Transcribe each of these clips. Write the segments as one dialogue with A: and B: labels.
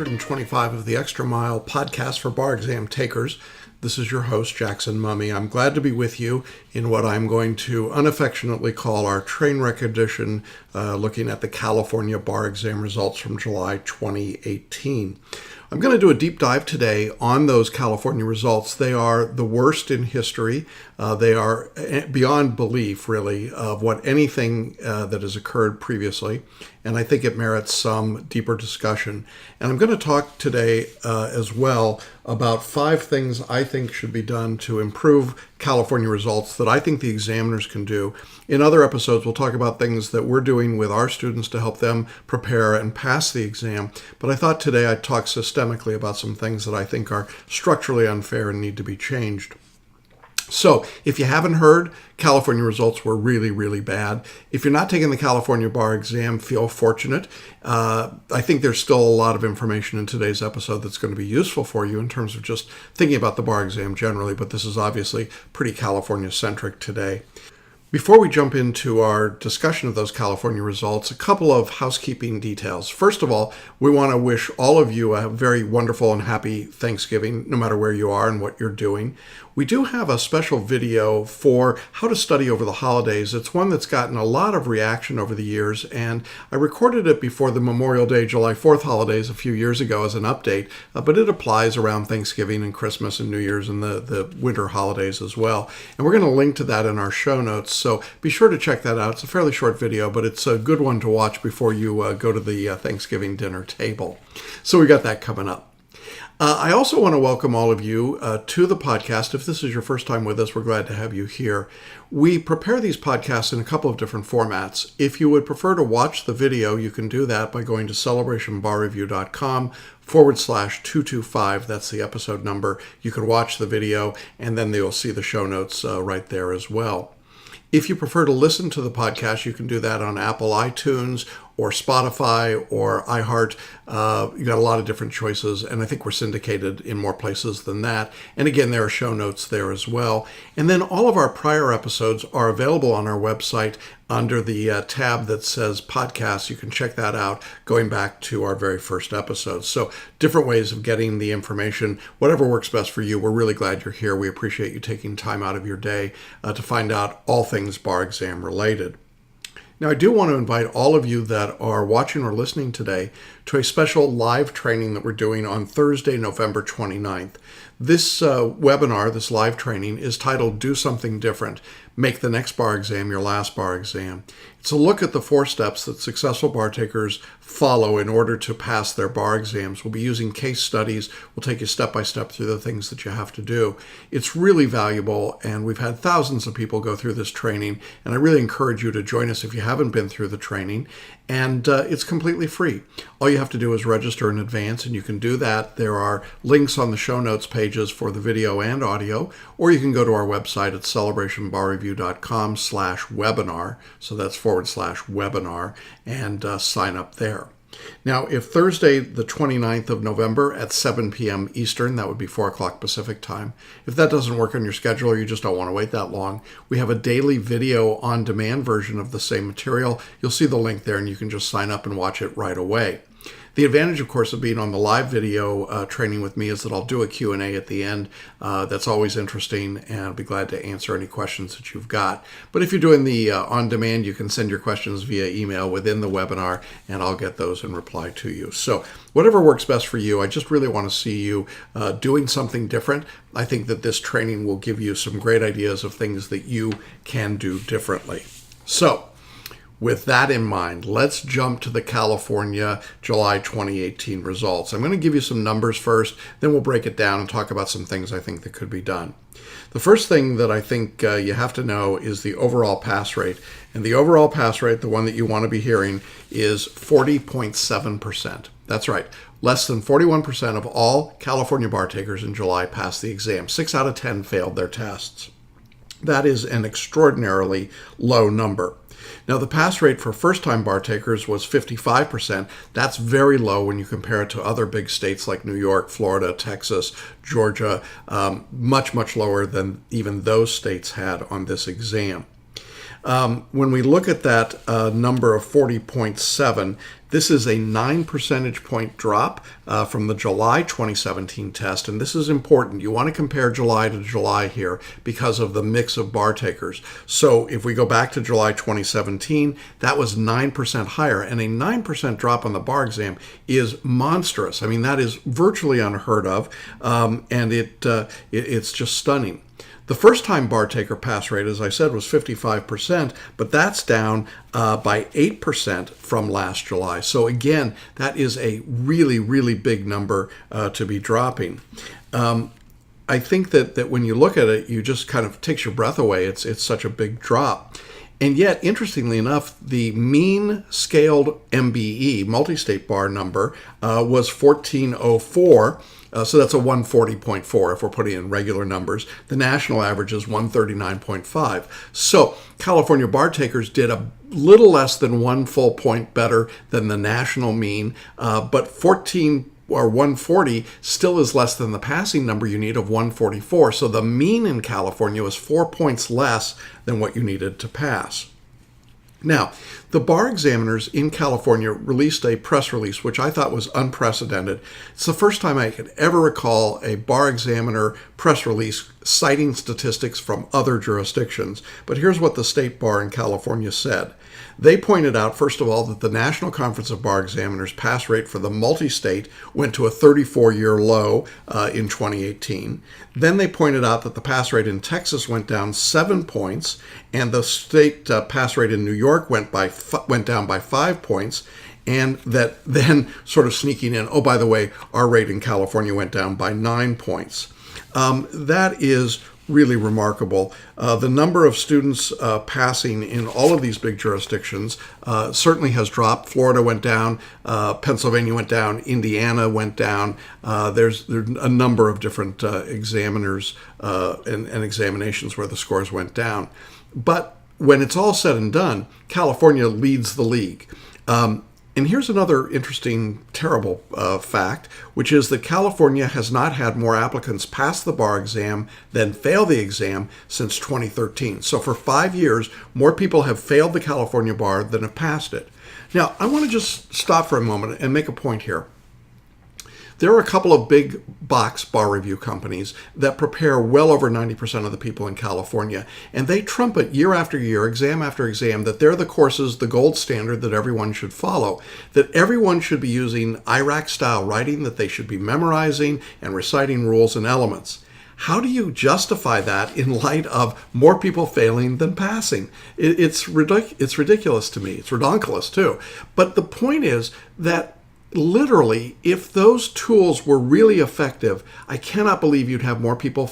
A: 125 of the Extra Mile podcast for bar exam takers. This is your host, Jackson Mummy. I'm glad to be with you in what I'm going to unaffectionately call our train wreck edition, looking at the California bar exam results from July 2018. I'm going to do a deep dive today on those California results. They are the worst in history. They are beyond belief, really, of what anything that has occurred previously. And I think it merits some deeper discussion. And I'm going to talk today as well about 5 things I think should be done to improve California results that I think the examiners can do. In other episodes, we'll talk about things that we're doing with our students to help them prepare and pass the exam. But I thought today I'd talk systemically about some things that I think are structurally unfair and need to be changed. So, if you haven't heard, California results were really, really bad. If you're not taking the California bar exam, feel fortunate. I think there's still a lot of information in today's episode that's going to be useful for you in terms of just thinking about the bar exam generally, but this is obviously pretty California-centric today. Before we jump into our discussion of those California results, a couple of housekeeping details. First of all, we want to wish all of you a very wonderful and happy Thanksgiving, no matter where you are and what you're doing. We do have a special video for how to study over the holidays. It's one that's gotten a lot of reaction over the years, and I recorded it before the Memorial Day, July 4th holidays a few years ago as an update, but it applies around Thanksgiving and Christmas and New Year's and the winter holidays as well. And we're going to link to that in our show notes, so be sure to check that out. It's a fairly short video, but it's a good one to watch before you go to the Thanksgiving dinner table. So we got that coming up. I also want to welcome all of you to the podcast. If this is your first time with us, we're glad to have you here. We prepare these podcasts in a couple of different formats. If you would prefer to watch the video, you can do that by going to celebrationbarreview.com/225. That's the episode number. You can watch the video, and then you'll see the show notes right there as well. If you prefer to listen to the podcast, you can do that on Apple iTunes or Spotify or iHeart. You've got a lot of different choices, and I think we're syndicated in more places than that. And again, there are show notes there as well. And then all of our prior episodes are available on our website under the tab that says podcasts. You can check that out going back to our very first episodes. So different ways of getting the information, whatever works best for you. We're really glad you're here. We appreciate you taking time out of your day to find out all things bar exam related. Now, I do want to invite all of you that are watching or listening today to a special live training that we're doing on Thursday, November 29th. This webinar, this live training, is titled Do Something Different. Make the next bar exam your last bar exam. It's a look at the 4 steps that successful bar takers follow in order to pass their bar exams. We'll be using case studies. We'll take you step by step through the things that you have to do. It's really valuable, and we've had thousands of people go through this training, and I really encourage you to join us if you haven't been through the training. And it's completely free. All you have to do is register in advance, and you can do that. There are links on the show notes pages for the video and audio, or you can go to our website at celebrationbarreview.com/webinar. So that's /webinar, and sign up there. Now, if Thursday, the 29th of November at 7 p.m. Eastern, that would be 4 o'clock Pacific time, if that doesn't work on your schedule or you just don't want to wait that long, we have a daily video on demand version of the same material. You'll see the link there, and you can just sign up and watch it right away. The advantage, of course, of being on the live video training with me is that I'll do a Q&A at the end. That's always interesting, and I'll be glad to answer any questions that you've got. But if you're doing the on-demand, you can send your questions via email within the webinar, and I'll get those and reply to you. So whatever works best for you, I just really want to see you doing something different. I think that this training will give you some great ideas of things that you can do differently. So, with that in mind, let's jump to the California July 2018 results. I'm going to give you some numbers first, then we'll break it down and talk about some things I think that could be done. The first thing that I think you have to know is the overall pass rate. And the overall pass rate, the one that you want to be hearing, is 40.7%. That's right. Less than 41% of all California bar takers in July passed the exam. 6 out of 10 failed their tests. That is an extraordinarily low number. Now, the pass rate for first-time bar takers was 55%. That's very low when you compare it to other big states like New York, Florida, Texas, Georgia, much, much lower than even those states had on this exam. When we look at that number of 40.7, this is a 9 percentage point drop from the July 2017 test, and this is important. You want to compare July to July here because of the mix of bar takers. So if we go back to July 2017, that was 9% higher, and a 9% drop on the bar exam is monstrous. I mean, that is virtually unheard of, and it's just stunning. The first-time bar taker pass rate, as I said, was 55%, but that's down by 8% from last July. So again, that is a really, really big number to be dropping. I think that when you look at it, you just kind of takes your breath away. It's such a big drop. And yet, interestingly enough, the mean scaled MBE, multi-state bar number, was 1404. So that's a 140.4 if we're putting in regular numbers. The national average is 139.5. So California bar takers did a little less than 1 full point better than the national mean, but 140 still is less than the passing number you need of 144. So the mean in California was 4 points less than what you needed to pass. Now, the bar examiners in California released a press release, which I thought was unprecedented. It's the first time I could ever recall a bar examiner press release citing statistics from other jurisdictions. But here's what the State Bar in California said. They pointed out, first of all, that the National Conference of Bar Examiners pass rate for the multi-state went to a 34-year low in 2018. Then they pointed out that the pass rate in Texas went down 7 points, and the state pass rate in New York went down by 5 points, and that then sort of sneaking in, oh, by the way, our rate in California went down by 9 points. That is really remarkable. The number of students passing in all of these big jurisdictions certainly has dropped. Florida went down, Pennsylvania went down, Indiana went down. There's a number of different examiners and examinations where the scores went down. But when it's all said and done, California leads the league. And here's another interesting, terrible fact, which is that California has not had more applicants pass the bar exam than fail the exam since 2013. So for 5 years, more people have failed the California bar than have passed it. Now, I want to just stop for a moment and make a point here. There are a couple of big box bar review companies that prepare well over 90% of the people in California, and they trumpet year after year, exam after exam, that they're the courses, the gold standard that everyone should follow, that everyone should be using IRAC-style writing, that they should be memorizing and reciting rules and elements. How do you justify that in light of more people failing than passing? It's ridiculous to me. It's redonkulous too. But the point is that literally, if those tools were really effective, I cannot believe you'd have more people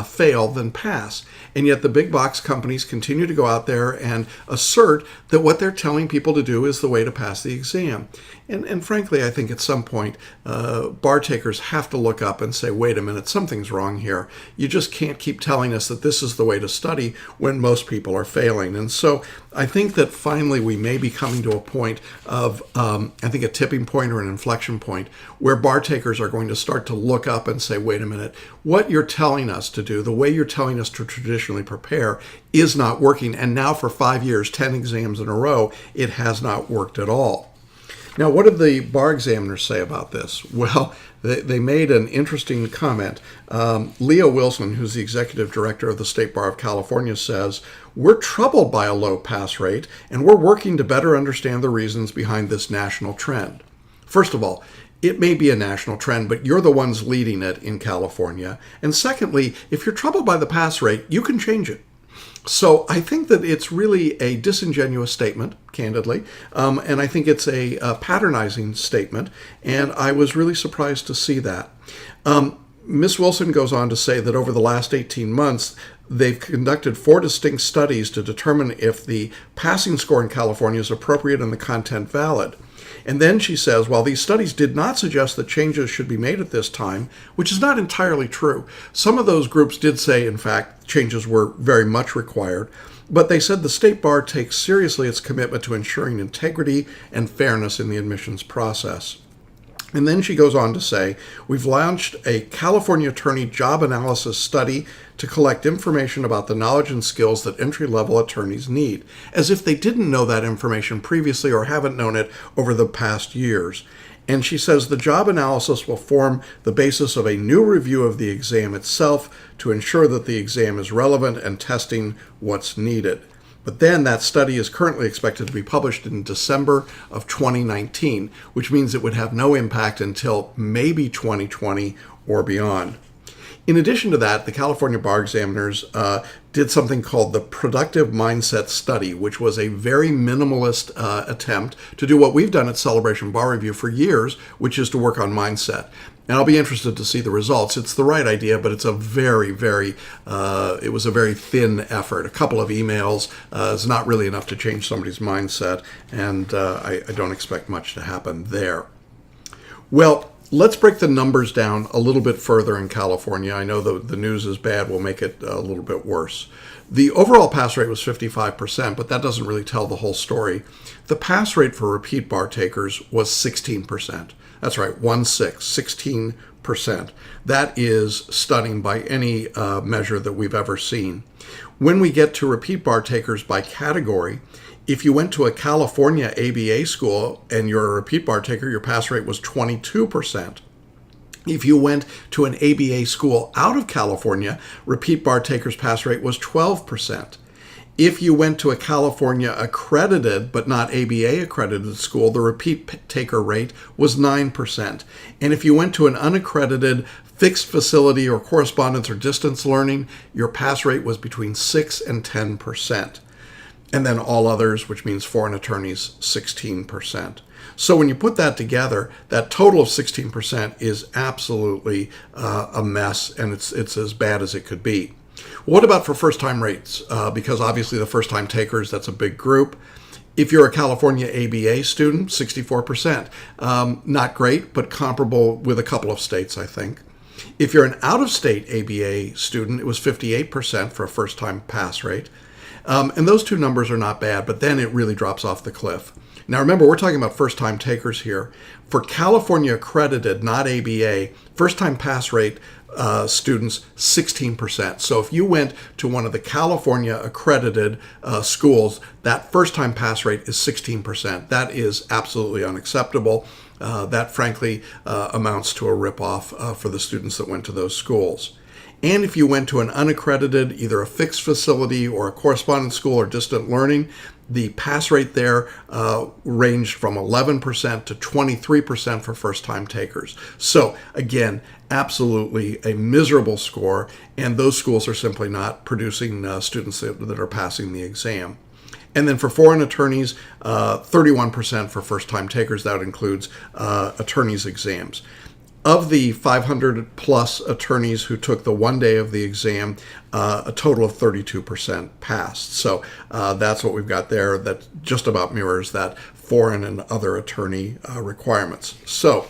A: fail than pass. And yet the big box companies continue to go out there and assert that what they're telling people to do is the way to pass the exam. And frankly, I think at some point, bar takers have to look up and say, wait a minute, something's wrong here. You just can't keep telling us that this is the way to study when most people are failing. And so I think that finally we may be coming to a point of, I think a tipping point or an inflection point where bar takers are going to start to look up and say, wait a minute, what you're telling us to do, the way you're telling us to traditionally prepare is not working. And now for 5 years, 10 exams in a row, it has not worked at all. Now, what did the bar examiners say about this? Well, they made an interesting comment. Leah Wilson, who's the executive director of the State Bar of California, says, "We're troubled by a low pass rate, and we're working to better understand the reasons behind this national trend." First of all, it may be a national trend, but you're the ones leading it in California. And secondly, if you're troubled by the pass rate, you can change it. So I think that it's really a disingenuous statement, candidly, and I think it's a patronizing statement, and I was really surprised to see that. Ms. Wilson goes on to say that over the last 18 months, they've conducted 4 distinct studies to determine if the passing score in California is appropriate and the content valid. And then she says, while these studies did not suggest that changes should be made at this time, which is not entirely true. Some of those groups did say, in fact, changes were very much required, but they said the State Bar takes seriously its commitment to ensuring integrity and fairness in the admissions process. And then she goes on to say, we've launched a California attorney job analysis study to collect information about the knowledge and skills that entry-level attorneys need, as if they didn't know that information previously or haven't known it over the past years. And she says the job analysis will form the basis of a new review of the exam itself to ensure that the exam is relevant and testing what's needed. But then that study is currently expected to be published in December of 2019, which means it would have no impact until maybe 2020 or beyond. In addition to that, the California bar examiners did something called the Productive Mindset Study, which was a very minimalist attempt to do what we've done at Celebration Bar Review for years, which is to work on mindset. And I'll be interested to see the results. It's the right idea, but it's a it was a very thin effort. A couple of emails is not really enough to change somebody's mindset, and I don't expect much to happen there. Well, let's break the numbers down a little bit further in California. I know the news is bad. We'll make it a little bit worse. The overall pass rate was 55%, but that doesn't really tell the whole story. The pass rate for repeat bar takers was 16%. That's right, 16%. That is stunning by any measure that we've ever seen. When we get to repeat bar takers by category, if you went to a California ABA school and you're a repeat bar taker, your pass rate was 22%. If you went to an ABA school out of California, repeat bar takers' pass rate was 12%. If you went to a California accredited but not ABA accredited school, the repeat taker rate was 9%. And if you went to an unaccredited fixed facility or correspondence or distance learning, your pass rate was between 6 and 10%. And then all others, which means foreign attorneys, 16%. So when you put that together, that total of 16% is absolutely a mess, and it's as bad as it could be. What about for first-time rates? Because obviously the first-time takers, that's a big group. If you're a California ABA student, 64%. Not great, but comparable with a couple of states, I think. If you're an out-of-state ABA student, it was 58% for a first-time pass rate. And those two numbers are not bad, but then it really drops off the cliff. Now remember, we're talking about first-time takers here. For California accredited, not ABA, first-time pass rate students, 16%. So if you went to one of the California accredited schools, that first-time pass rate is 16%. That is absolutely unacceptable. That frankly amounts to a ripoff for the students that went to those schools. And if you went to an unaccredited, either a fixed facility or a correspondence school or distant learning, the pass rate there ranged from 11% to 23% for first-time takers. So again, absolutely a miserable score, and those schools are simply not producing students that are passing the exam. And then for foreign attorneys, 31% for first-time takers. That includes attorneys' exams. Of the 500 plus attorneys who took the one day of the exam, a total of 32% passed. So that's what we've got there. That just about mirrors that foreign and other attorney requirements. So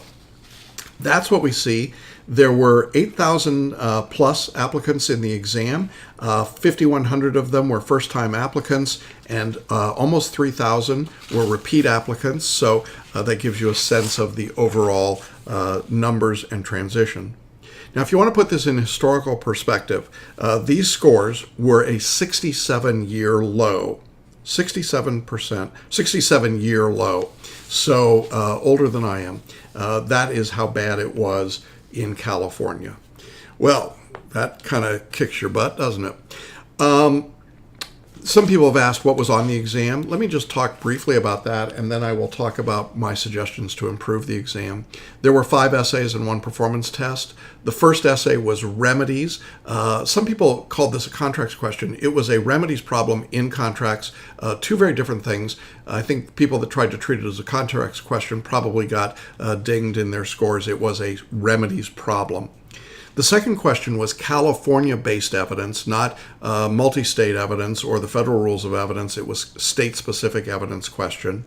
A: that's what we see. There were 8,000 plus applicants in the exam. 5,100 of them were first-time applicants, and almost 3,000 were repeat applicants. So that gives you a sense of the overall numbers and transition. Now, if you want to put this in historical perspective, these scores were a 67-year low. 67%, 67-year low. So older than I am. That is how bad it was in California. Well, that kind of kicks your butt, doesn't it? Some people have asked what was on the exam. Let me just talk briefly about that, and then I will talk about my suggestions to improve the exam. There were 5 essays and 1 performance test. The first essay was remedies. Some people called this a contracts question. It was a remedies problem in contracts, 2 very different things. I think people that tried to treat it as a contracts question probably got dinged in their scores. It was a remedies problem. The second question was California-based evidence, not multi-state evidence or the federal rules of evidence. It was state-specific evidence question.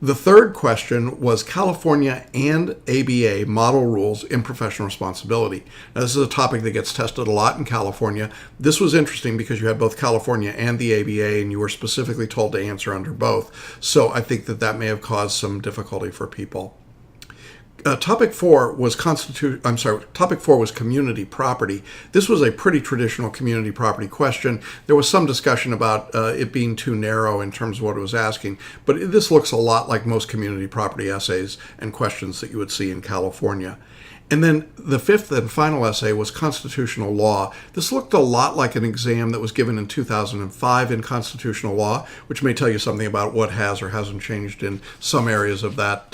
A: The third question was California and ABA model rules in professional responsibility. Now, this is a topic that gets tested a lot in California. This was interesting because you had both California and the ABA, and you were specifically told to answer under both. So I think that may have caused some difficulty for people. Topic four was Topic four was community property. This was a pretty traditional community property question. There was some discussion about it being too narrow in terms of what it was asking, but this looks a lot like most community property essays and questions that you would see in California. And then the fifth and final essay was constitutional law. This looked a lot like an exam that was given in 2005 in constitutional law, which may tell you something about what has or hasn't changed in some areas of that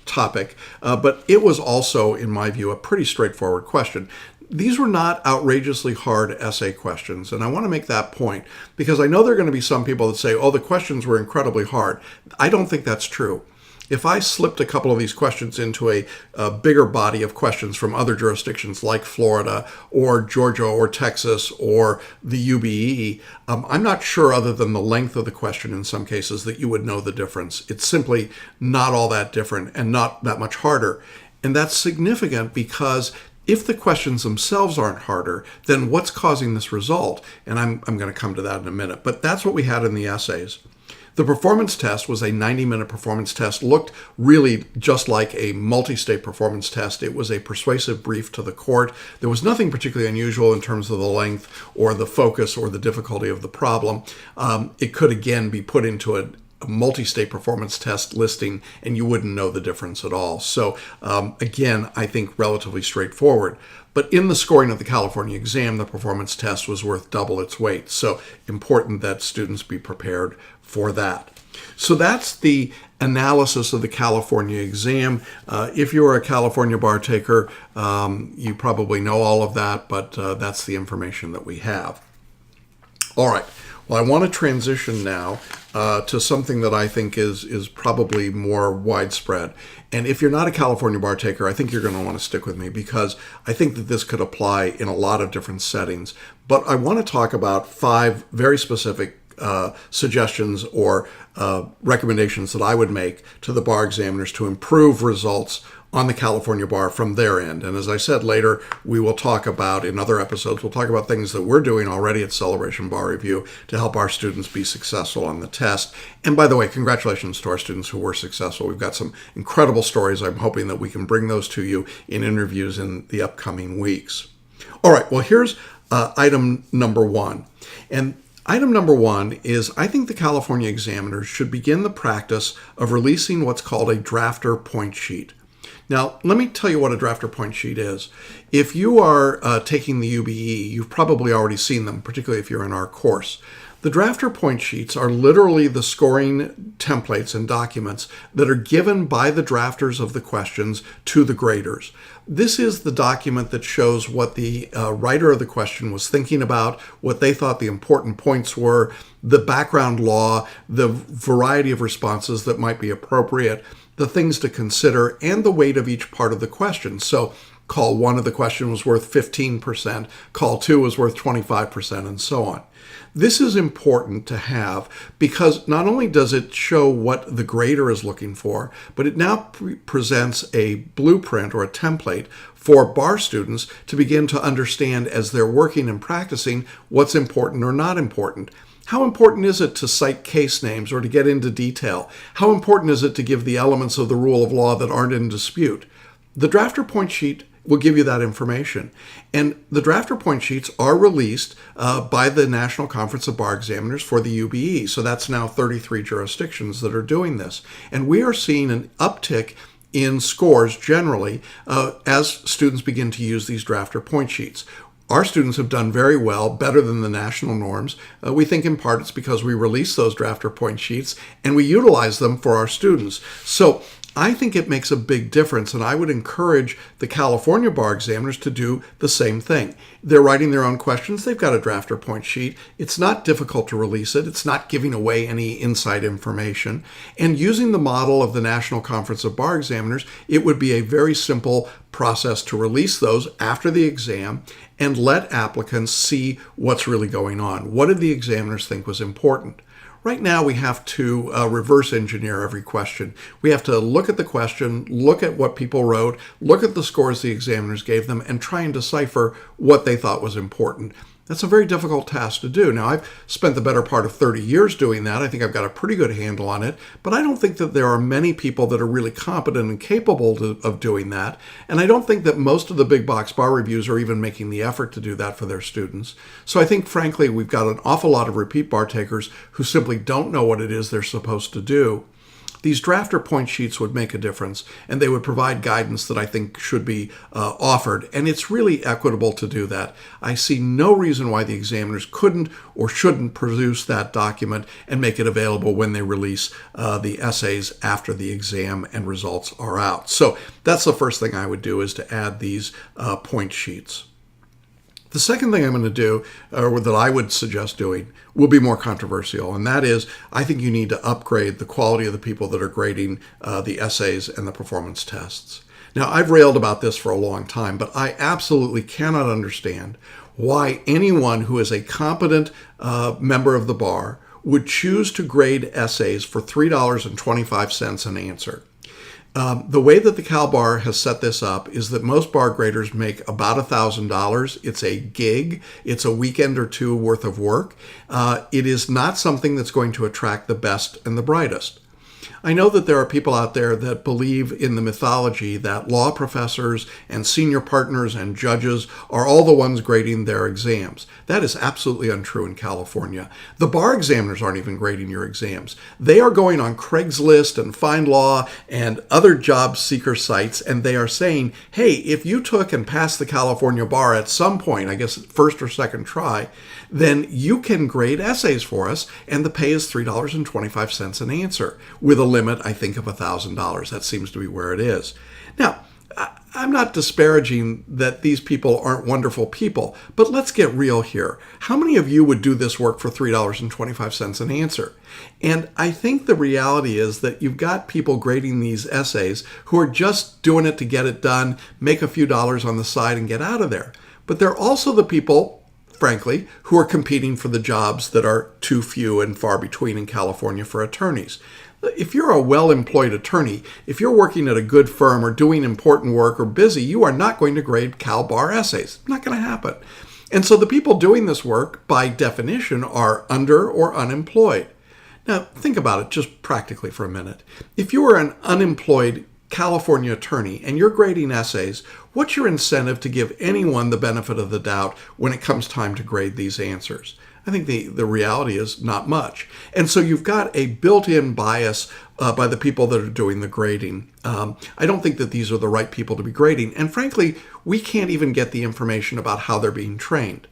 A: topic. But it was also, in my view, a pretty straightforward question. These were not outrageously hard essay questions, and I want to make that point because I know there are going to be some people that say, oh, the questions were incredibly hard. I don't think that's true. If I slipped a couple of these questions into a bigger body of questions from other jurisdictions like Florida or Georgia or Texas or the UBE, I'm not sure, other than the length of the question in some cases, that you would know the difference. It's simply not all that different and not that much harder. And that's significant because if the questions themselves aren't harder, then what's causing this result? And I'm going to come to that in a minute. But that's what we had in the essays. The performance test was a 90-minute performance test, looked really just like a multi-state performance test. It was a persuasive brief to the court. There was nothing particularly unusual in terms of the length or the focus or the difficulty of the problem. It could, again, be put into a multi-state performance test listing and you wouldn't know the difference at all. So again, I think relatively straightforward. But in the scoring of the California exam, the performance test was worth double its weight. So important that students be prepared for that. So that's the analysis of the California exam. If you're a California bar taker, you probably know all of that, but that's the information that we have. All right. Well, I want to transition now to something that I think is probably more widespread. And if you're not a California bar taker, I think you're going to want to stick with me because I think that this could apply in a lot of different settings. But I want to talk about 5 very specific suggestions or recommendations that I would make to the bar examiners to improve results on the California bar from their end. And as I said later, we will talk about, in other episodes, we'll talk about things that we're doing already at Celebration Bar Review to help our students be successful on the test. And by the way, congratulations to our students who were successful. We've got some incredible stories. I'm hoping that we can bring those to you in interviews in the upcoming weeks. All right, well, here's item number 1. And item number 1 is I think the California examiners should begin the practice of releasing what's called a drafter point sheet. Now, let me tell you what a drafter point sheet is. If you are taking the UBE, you've probably already seen them, particularly if you're in our course. The drafter point sheets are literally the scoring templates and documents that are given by the drafters of the questions to the graders. This is the document that shows what the writer of the question was thinking about, what they thought the important points were, the background law, the variety of responses that might be appropriate, the things to consider, and the weight of each part of the question. So call 1 of the question was worth 15%, call 2 was worth 25%, and so on. This is important to have because not only does it show what the grader is looking for, but it now presents a blueprint or a template for bar students to begin to understand as they're working and practicing what's important or not important. How important is it to cite case names or to get into detail? How important is it to give the elements of the rule of law that aren't in dispute? The drafter point sheet will give you that information. And the drafter point sheets are released by the National Conference of Bar Examiners for the UBE. So that's now 33 jurisdictions that are doing this. And we are seeing an uptick in scores generally as students begin to use these drafter point sheets. Our students have done very well, better than the national norms. We think in part it's because we release those drafter point sheets and we utilize them for our students. So I think it makes a big difference, and I would encourage the California bar examiners to do the same thing. They're writing their own questions. They've got a drafter point sheet. It's not difficult to release it. It's not giving away any inside information. And using the model of the National Conference of Bar Examiners, it would be a very simple process to release those after the exam and let applicants see what's really going on. What did the examiners think was important? Right now, we have to reverse engineer every question. We have to look at the question, look at what people wrote, look at the scores the examiners gave them, and try and decipher what they thought was important. That's a very difficult task to do. Now, I've spent the better part of 30 years doing that. I think I've got a pretty good handle on it, but I don't think that there are many people that are really competent and capable of doing that. And I don't think that most of the big box bar reviews are even making the effort to do that for their students. So I think, frankly, we've got an awful lot of repeat bar takers who simply don't know what it is they're supposed to do. These drafter point sheets would make a difference, and they would provide guidance that I think should be offered, and it's really equitable to do that. I see no reason why the examiners couldn't or shouldn't produce that document and make it available when they release the essays after the exam and results are out. So that's the first thing I would do, is to add these point sheets. The second thing I'm going to do, or that I would suggest doing, will be more controversial, and that is, I think you need to upgrade the quality of the people that are grading the essays and the performance tests. Now, I've railed about this for a long time, but I absolutely cannot understand why anyone who is a competent member of the bar would choose to grade essays for $3.25 an answer. The way that the Cal Bar has set this up is that most bar graders make about $1,000. It's a gig. It's a weekend or two worth of work. It is not something that's going to attract the best and the brightest. I know that there are people out there that believe in the mythology that law professors and senior partners and judges are all the ones grading their exams. That is absolutely untrue in California. The bar examiners aren't even grading your exams. They are going on Craigslist and FindLaw and other job seeker sites, and they are saying, hey, if you took and passed the California bar at some point, I guess first or second try, then you can grade essays for us, and the pay is $3.25 an answer, with a limit, I think, of $1,000. That seems to be where it is. Now, I'm not disparaging that these people aren't wonderful people, but let's get real here. How many of you would do this work for $3.25 an answer? And I think the reality is that you've got people grading these essays who are just doing it to get it done, make a few dollars on the side, and get out of there. But they're also the people, frankly, who are competing for the jobs that are too few and far between in California for attorneys. If you're a well-employed attorney, if you're working at a good firm or doing important work or busy, you are not going to grade Cal Bar essays. Not going to happen. And so the people doing this work, by definition, are under or unemployed. Now, think about it just practically for a minute. If you are an unemployed California attorney and you're grading essays, what's your incentive to give anyone the benefit of the doubt when it comes time to grade these answers? I think the reality is not much. And so you've got a built-in bias by the people that are doing the grading. I don't think that these are the right people to be grading. And frankly, we can't even get the information about how they're being trained.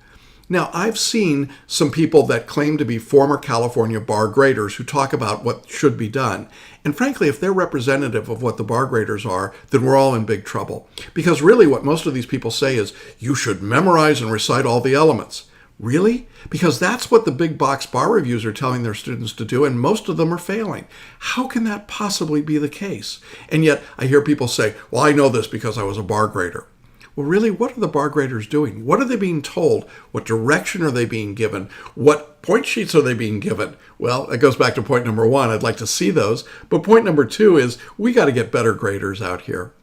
A: Now, I've seen some people that claim to be former California bar graders who talk about what should be done. And frankly, if they're representative of what the bar graders are, then we're all in big trouble. Because really what most of these people say is, you should memorize and recite all the elements. Really? Because that's what the big box bar reviews are telling their students to do, and most of them are failing. How can that possibly be the case? And yet I hear people say, well, I know this because I was a bar grader. Well, really, what are the bar graders doing? What are they being told? What direction are they being given? What point sheets are they being given? Well, it goes back to point number one. I'd like to see those. But point number two is we got to get better graders out here.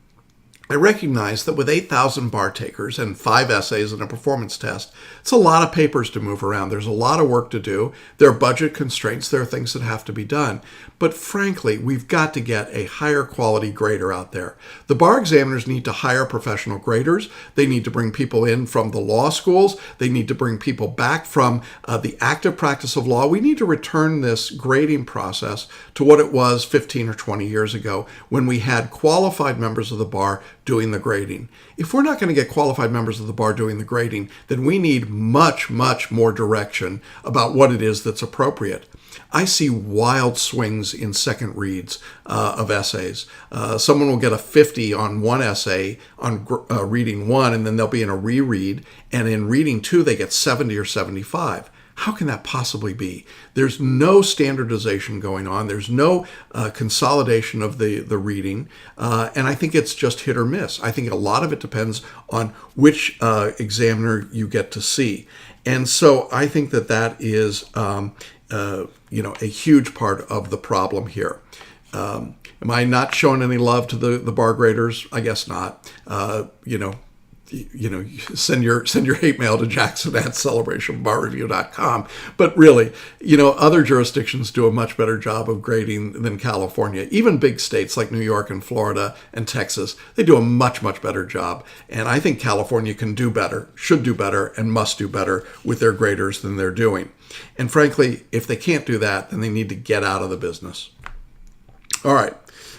A: I recognize that with 8,000 bar takers and 5 essays and a performance test, it's a lot of papers to move around. There's a lot of work to do. There are budget constraints. There are things that have to be done. But frankly, we've got to get a higher quality grader out there. The bar examiners need to hire professional graders. They need to bring people in from the law schools. They need to bring people back from the active practice of law. We need to return this grading process to what it was 15 or 20 years ago when we had qualified members of the bar doing the grading. If we're not going to get qualified members of the bar doing the grading, then we need much, much more direction about what it is that's appropriate. I see wild swings in second reads of essays. Someone will get a 50 on one essay on reading one, and then they'll be in a reread, and in reading two, they get 70 or 75. How can that possibly be? There's no standardization going on. There's no consolidation of the reading. And I think it's just hit or miss. I think a lot of it depends on which examiner you get to see. And so I think that that is a huge part of the problem here. Am I not showing any love to the bar graders? I guess not. send your hate mail to Jackson at celebrationbarreview.com. But really, other jurisdictions do a much better job of grading than California. Even big states like New York and Florida and Texas, they do a much, much better job. And I think California can do better, should do better, and must do better with their graders than they're doing. And frankly, if they can't do that, then they need to get out of the business. All right.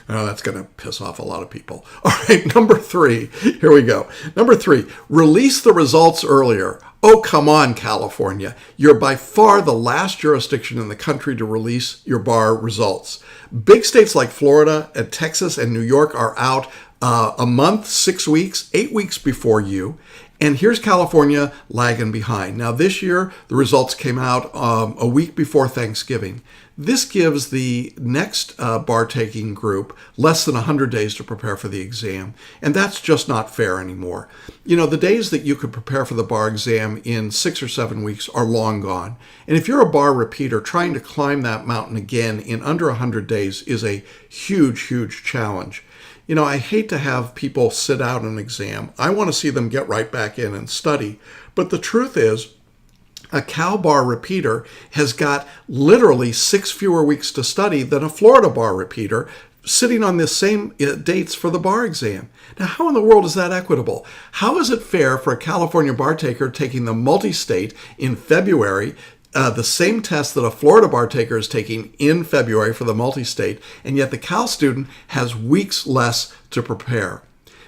A: Oh, that's going to piss off a lot of people. All right, number 3. Here we go. Number 3, release the results earlier. Oh, come on, California. You're by far the last jurisdiction in the country to release your bar results. Big states like Florida and Texas and New York are out a month, 6 weeks, 8 weeks before you. And here's California lagging behind. Now, this year, the results came out a week before Thanksgiving. This gives the next bar-taking group less than 100 days to prepare for the exam, and that's just not fair anymore. The days that you could prepare for the bar exam in 6 or 7 weeks are long gone. And if you're a bar repeater, trying to climb that mountain again in under 100 days is a huge, huge challenge. I hate to have people sit out an exam. I want to see them get right back in and study. But the truth is, a Cal bar repeater has got literally 6 fewer weeks to study than a Florida bar repeater sitting on the same dates for the bar exam. Now, how in the world is that equitable? How is it fair for a California bar taker taking the multi-state in February, the same test that a Florida bar taker is taking in February for the multi-state, and yet the Cal student has weeks less to prepare?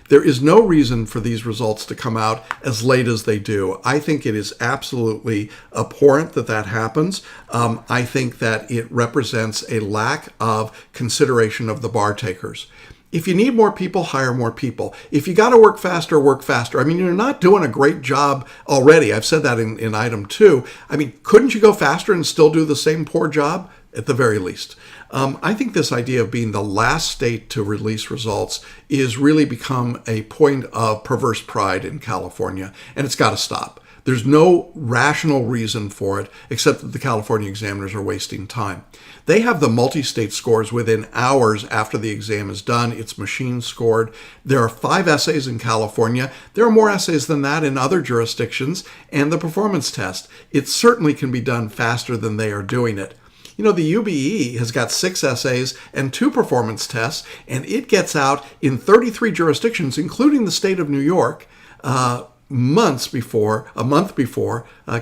A: There is no reason for these results to come out as late as they do. I think it is absolutely abhorrent that that happens. I think that it represents a lack of consideration of the bar takers. If you need more people, hire more people. If you got to work faster, work faster. I mean, you're not doing a great job already. I've said that in item 2. I mean, couldn't you go faster and still do the same poor job? At the very least. I think this idea of being the last state to release results is really become a point of perverse pride in California, and it's got to stop. There's no rational reason for it except that the California examiners are wasting time. They have the multi-state scores within hours after the exam is done. It's machine scored. There are 5 essays in California. There are more essays than that in other jurisdictions, and the performance test. It certainly can be done faster than they are doing it. The UBE has got 6 essays and 2 performance tests, and it gets out in 33 jurisdictions, including the state of New York, a month before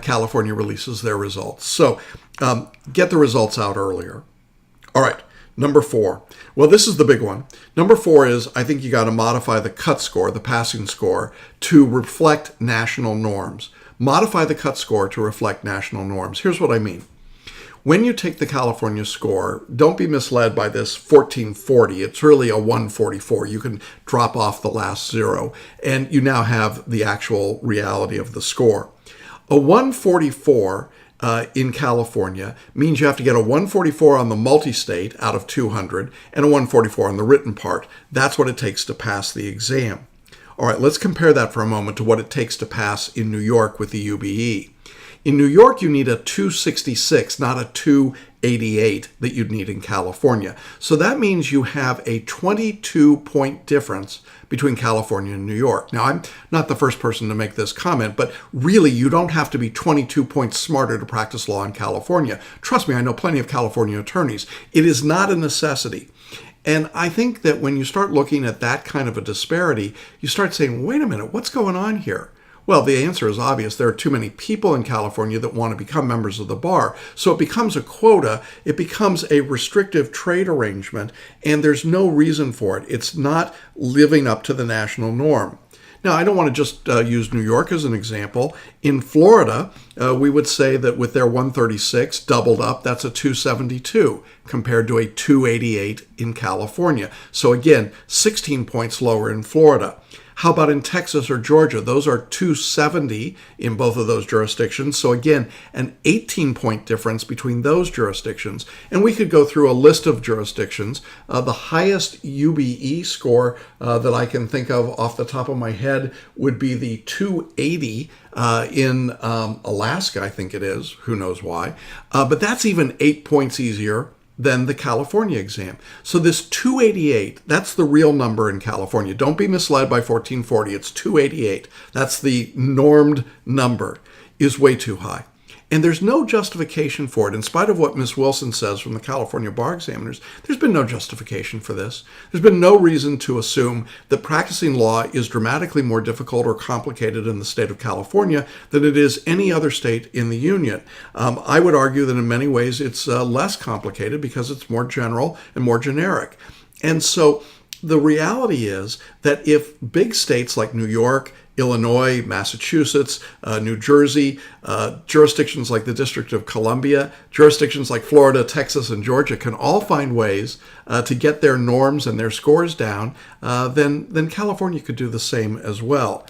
A: California releases their results. So get the results out earlier. All right, number 4. Well, this is the big one. Number 4 is I think you got to modify the cut score, the passing score, to reflect national norms. Modify the cut score to reflect national norms. Here's what I mean. When you take the California score, don't be misled by this 1440. It's really a 144. You can drop off the last 0, and you now have the actual reality of the score. A 144 in California means you have to get a 144 on the multi-state out of 200 and a 144 on the written part. That's what it takes to pass the exam. All right, let's compare that for a moment to what it takes to pass in New York with the UBE. In New York, you need a 266, not a 288 that you'd need in California. So that means you have a 22-point difference between California and New York. Now, I'm not the first person to make this comment, but really, you don't have to be 22 points smarter to practice law in California. Trust me, I know plenty of California attorneys. It is not a necessity. And I think that when you start looking at that kind of a disparity, you start saying, wait a minute, what's going on here? Well, the answer is obvious. There are too many people in California that want to become members of the bar. So it becomes a quota. It becomes a restrictive trade arrangement, and there's no reason for it. It's not living up to the national norm. Now, I don't want to just use New York as an example. In Florida, we would say that with their 136 doubled up, that's a 272 compared to a 288 in California. So again, 16 points lower in Florida. How about in Texas or Georgia? Those are 270 in both of those jurisdictions. So again, an 18-point difference between those jurisdictions. And we could go through a list of jurisdictions. The highest UBE score that I can think of off the top of my head would be the 280 in Alaska, I think it is. Who knows why? But that's even 8 points easier than the California exam. So this 288, that's the real number in California. Don't be misled by 1440. It's 288. That's the normed number, is way too high. And there's no justification for it. In spite of what Ms. Wilson says from the California Bar Examiners, there's been no justification for this. There's been no reason to assume that practicing law is dramatically more difficult or complicated in the state of California than it is any other state in the union. I would argue that in many ways it's less complicated because it's more general and more generic. And so the reality is that if big states like New York, Illinois, Massachusetts, New Jersey, jurisdictions like the District of Columbia, jurisdictions like Florida, Texas, and Georgia can all find ways to get their norms and their scores down, then California could do the same as well.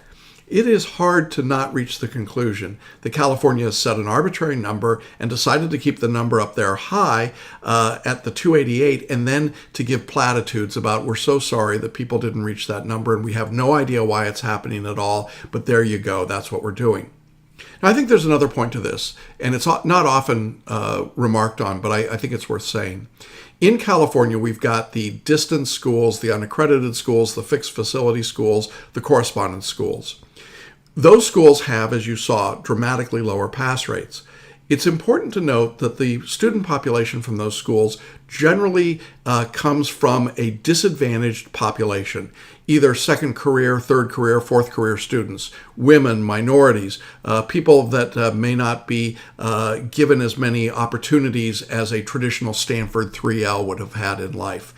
A: It is hard to not reach the conclusion that California has set an arbitrary number and decided to keep the number up there high at the 288, and then to give platitudes about, we're so sorry that people didn't reach that number and we have no idea why it's happening at all, but there you go, that's what we're doing. Now, I think there's another point to this, and it's not often remarked on, but I think it's worth saying. In California, we've got the distance schools, the unaccredited schools, the fixed facility schools, the correspondence schools. Those schools have, as you saw, dramatically lower pass rates. It's important to note that the student population from those schools generally comes from a disadvantaged population, either second career, third career, fourth career students, women, minorities, people that may not be given as many opportunities as a traditional Stanford 3L would have had in life.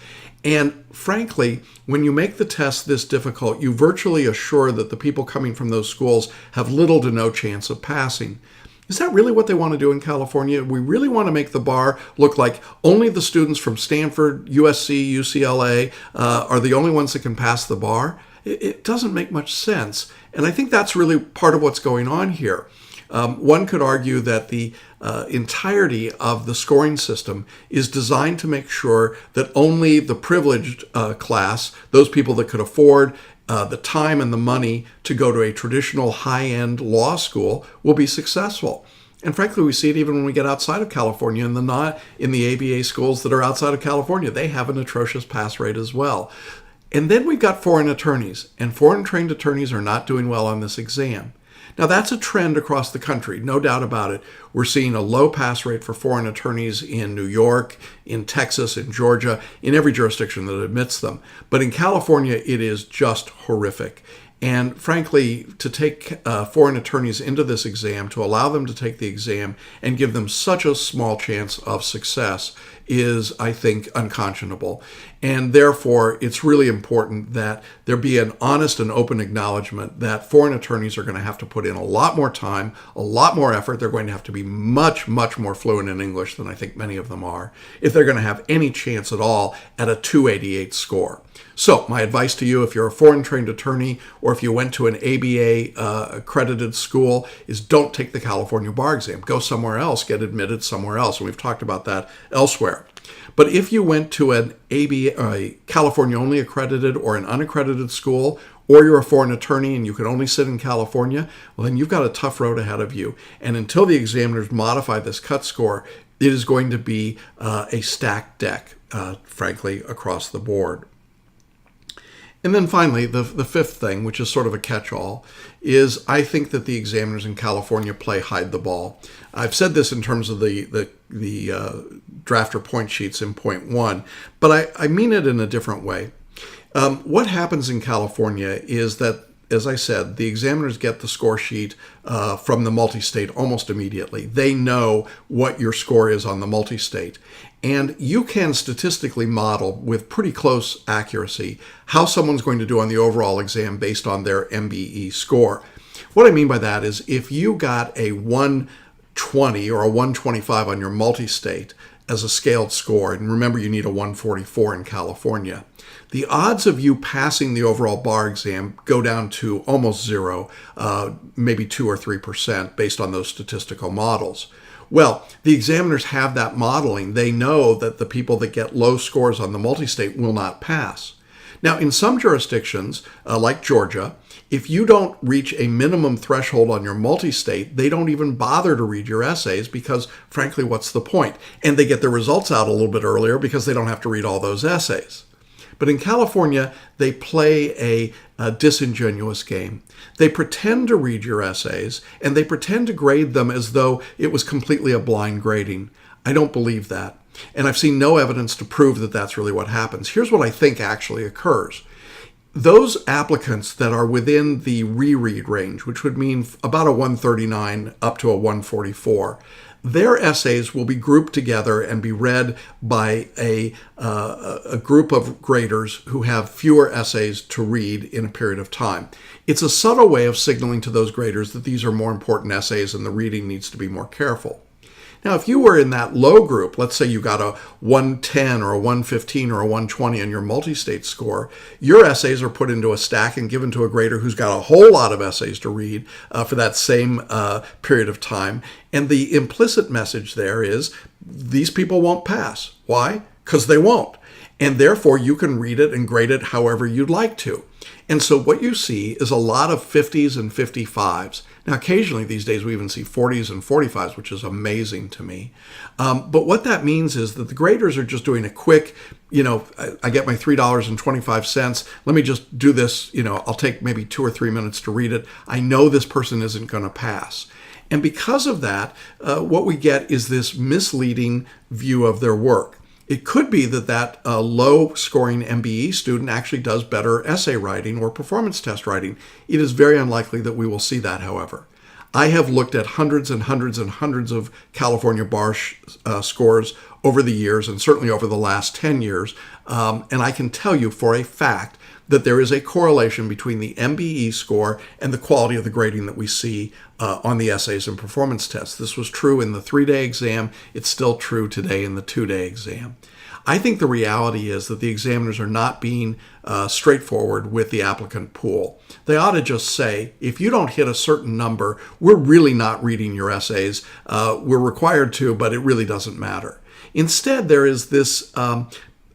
A: And frankly, when you make the test this difficult, you virtually assure that the people coming from those schools have little to no chance of passing. Is that really what they want to do in California? We really want to make the bar look like only the students from Stanford, USC, UCLA are the only ones that can pass the bar? It doesn't make much sense. And I think that's really part of what's going on here. One could argue that the entirety of the scoring system is designed to make sure that only the privileged class, those people that could afford the time and the money to go to a traditional high-end law school, will be successful. And frankly, we see it even when we get outside of California in the ABA schools that are outside of California. They have an atrocious pass rate as well. And then we've got foreign attorneys, and foreign trained attorneys are not doing well on this exam. Now, that's a trend across the country, no doubt about it. We're seeing a low pass rate for foreign attorneys in New York, in Texas, in Georgia, in every jurisdiction that admits them. But in California, it is just horrific. And frankly, to take foreign attorneys into this exam, to allow them to take the exam and give them such a small chance of success is, I think, unconscionable. And therefore, it's really important that there be an honest and open acknowledgement that foreign attorneys are going to have to put in a lot more time, a lot more effort. They're going to have to be much, much more fluent in English than I think many of them are, if they're going to have any chance at all at a 288 score. So my advice to you, if you're a foreign trained attorney or if you went to an ABA accredited school, is don't take the California bar exam. Go somewhere else, get admitted somewhere else. And we've talked about that elsewhere. But if you went to an ABA, California only accredited or an unaccredited school, or you're a foreign attorney and you can only sit in California, well, then you've got a tough road ahead of you. And until the examiners modify this cut score, it is going to be a stacked deck, frankly, across the board. And then finally, the fifth thing, which is sort of a catch-all, is I think that the examiners in California play hide the ball. I've said this in terms of the drafter point sheets in point one, but I mean it in a different way. What happens in California is that, as I said, the examiners get the score sheet from the multi-state almost immediately. They know what your score is on the multi-state. And you can statistically model with pretty close accuracy how someone's going to do on the overall exam based on their MBE score. What I mean by that is if you got a 120 or a 125 on your multi-state as a scaled score, and remember you need a 144 in California, the odds of you passing the overall bar exam go down to almost zero, maybe 2 or 3% based on those statistical models. Well, the examiners have that modeling. They know that the people that get low scores on the multi-state will not pass. Now, in some jurisdictions, like Georgia, if you don't reach a minimum threshold on your multi-state, they don't even bother to read your essays because, frankly, what's the point? And they get their results out a little bit earlier because they don't have to read all those essays. But in California, they play a disingenuous game. They pretend to read your essays, and they pretend to grade them as though it was completely a blind grading. I don't believe that. And I've seen no evidence to prove that that's really what happens. Here's what I think actually occurs. Those applicants that are within the reread range, which would mean about a 139 up to a 144, their essays will be grouped together and be read by a group of graders who have fewer essays to read in a period of time. It's a subtle way of signaling to those graders that these are more important essays and the reading needs to be more careful. Now, if you were in that low group, let's say you got a 110 or a 115 or a 120 on your multi-state score, your essays are put into a stack and given to a grader who's got a whole lot of essays to read for that same period of time. And the implicit message there is these people won't pass. Why? Because they won't. And therefore, you can read it and grade it however you'd like to. And so what you see is a lot of 50s and 55s. Now, occasionally these days we even see 40s and 45s, which is amazing to me. But what that means is that the graders are just doing a quick, I get my $3.25. Let me just do this. I'll take maybe 2 or 3 minutes to read it. I know this person isn't going to pass. And because of that, what we get is this misleading view of their work. It could be that low-scoring MBE student actually does better essay writing or performance test writing. It is very unlikely that we will see that, however. I have looked at hundreds and hundreds and hundreds of California bar scores over the years, and certainly over the last 10 years, and I can tell you for a fact that there is a correlation between the MBE score and the quality of the grading that we see on the essays and performance tests. This was true in the 3-day exam. It's still true today in the 2-day exam. I think the reality is that the examiners are not being straightforward with the applicant pool. They ought to just say, if you don't hit a certain number, we're really not reading your essays. We're required to, but it really doesn't matter. Instead, there is this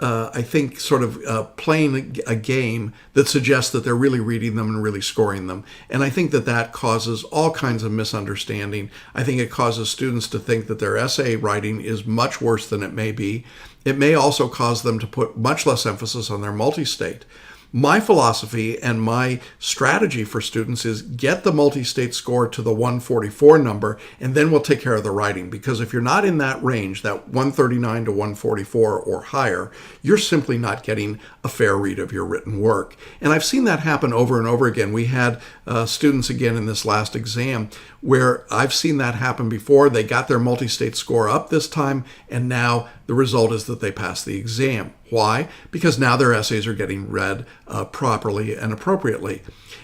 A: I think, sort of playing a game that suggests that they're really reading them and really scoring them. And I think that causes all kinds of misunderstanding. I think it causes students to think that their essay writing is much worse than it may be. It may also cause them to put much less emphasis on their multi-state. My philosophy and my strategy for students is get the multi-state score to the 144 number, and then we'll take care of the writing. Because if you're not in that range, that 139 to 144 or higher, you're simply not getting a fair read of your written work. And I've seen that happen over and over again. We had students again in this last exam where I've seen that happen before. They got their multi-state score up this time, and now the result is that they passed the exam. Why? Because now their essays are getting read properly and appropriately.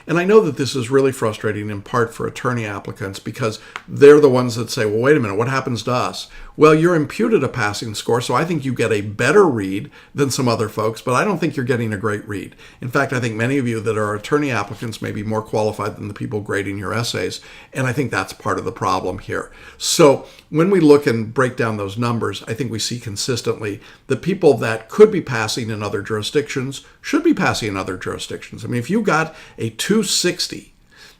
A: And I know that this is really frustrating in part for attorney applicants because they're the ones that say, well, wait a minute, what happens to us? Well, you're imputed a passing score, so I think you get a better read than some other folks, but I don't think you're getting a great read. In fact, I think many of you that are attorney applicants may be more qualified than the people grading your essays, and I think that's part of the problem here. So when we look and break down those numbers, I think we see consistently that people that could be passing in other jurisdictions should be passing in other jurisdictions. I mean, if you got a 260,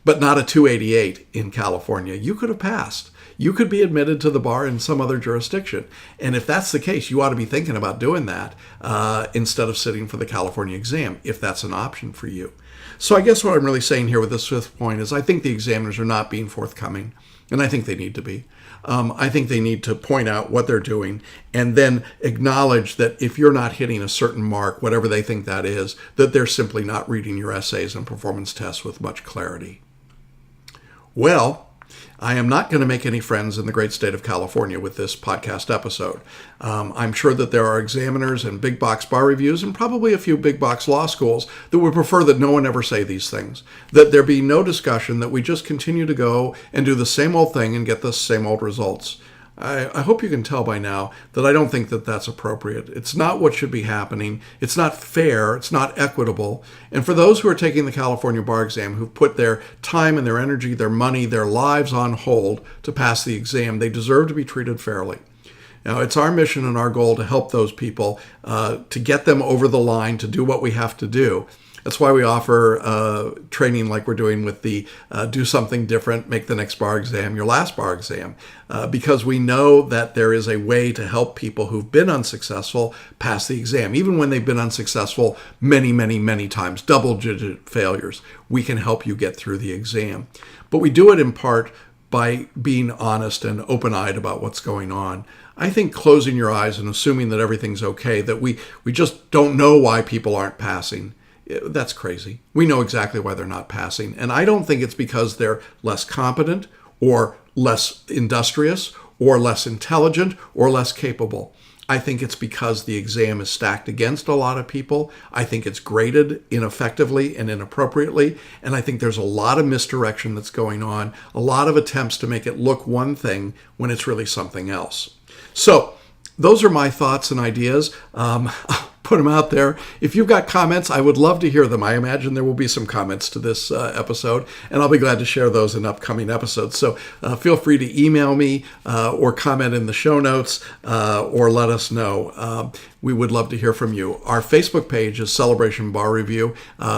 A: but not a 288 in California, you could have passed. You could be admitted to the bar in some other jurisdiction. And if that's the case, you ought to be thinking about doing that instead of sitting for the California exam, if that's an option for you. So I guess what I'm really saying here with this fifth point is I think the examiners are not being forthcoming, and I think they need to be. I think they need to point out what they're doing and then acknowledge that if you're not hitting a certain mark, whatever they think that is, that they're simply not reading your essays and performance tests with much clarity. Well, I am not going to make any friends in the great state of California with this podcast episode. I'm sure that there are examiners and big box bar reviews and probably a few big box law schools that would prefer that no one ever say these things, that there be no discussion, that we just continue to go and do the same old thing and get the same old results. I hope you can tell by now that I don't think that that's appropriate. It's not what should be happening. It's not fair. It's not equitable. And for those who are taking the California bar exam, who've put their time and their energy, their money, their lives on hold to pass the exam, they deserve to be treated fairly. Now, it's our mission and our goal to help those people, to get them over the line, to do what we have to do. That's why we offer training like we're doing with the Do Something Different, Make the Next Bar Exam Your Last Bar Exam, because we know that there is a way to help people who've been unsuccessful pass the exam. Even when they've been unsuccessful many, many, many times, double-digit failures, we can help you get through the exam. But we do it in part by being honest and open-eyed about what's going on. I think closing your eyes and assuming that everything's okay, that we just don't know why people aren't passing, that's crazy. We know exactly why they're not passing. And I don't think it's because they're less competent or less industrious or less intelligent or less capable. I think it's because the exam is stacked against a lot of people. I think it's graded ineffectively and inappropriately. And I think there's a lot of misdirection that's going on, a lot of attempts to make it look one thing when it's really something else. So those are my thoughts and ideas. Put them out there. If you've got comments, I would love to hear them. I imagine there will be some comments to this episode, and I'll be glad to share those in upcoming episodes. So feel free to email me or comment in the show notes or let us know. We would love to hear from you. Our Facebook page is Celebration Bar Review.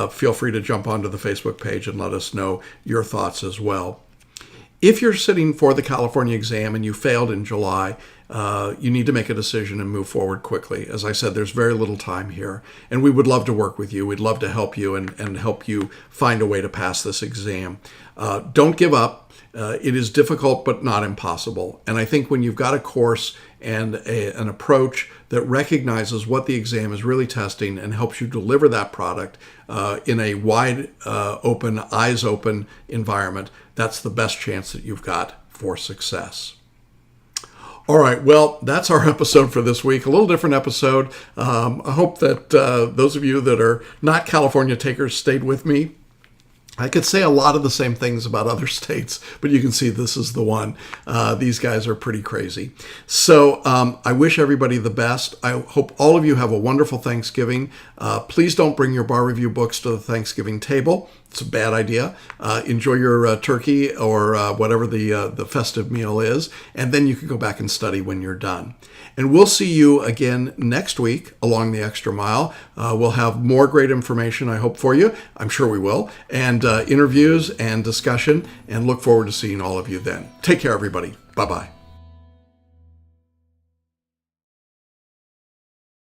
A: Feel free to jump onto the Facebook page and let us know your thoughts as well. If you're sitting for the California exam and you failed in July, you need to make a decision and move forward quickly. As I said, there's very little time here, and we would love to work with you. We'd love to help you and help you find a way to pass this exam. Don't give up. It is difficult, but not impossible. And I think when you've got a course and an approach that recognizes what the exam is really testing and helps you deliver that product in a wide open, eyes open environment, that's the best chance that you've got for success. All right, well, that's our episode for this week. A little different episode. I hope that those of you that are not California takers stayed with me. I could say a lot of the same things about other states, but you can see this is the one. These guys are pretty crazy. So I wish everybody the best. I hope all of you have a wonderful Thanksgiving. Please don't bring your bar review books to the Thanksgiving table. It's a bad idea. Enjoy your turkey or whatever the festive meal is, and then you can go back and study when you're done. And we'll see you again next week along the Extra Mile. We'll have more great information, I hope, for you. I'm sure we will. And interviews and discussion, and look forward to seeing all of you then. Take care, everybody. Bye-bye.